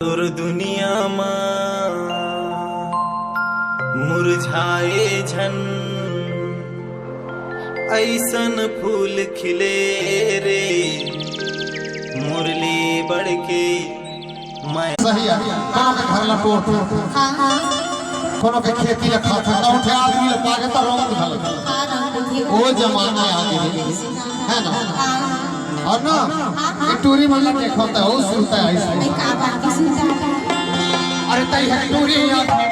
और दुनिया में मुरझाए झन ऐसन फूल खिले रे मुरली बढ़के मैं सही है कोनो के घर ला टोट कोनो के खेती ला खाता ना उठे आदमी ला पागे तो रंग घाल वो जमाना आ गए है ना और ना ये टूरी वाला देखो तो हो सुनता है ऐसे नहीं का बात सुनता अरे तई है टूरी आदमी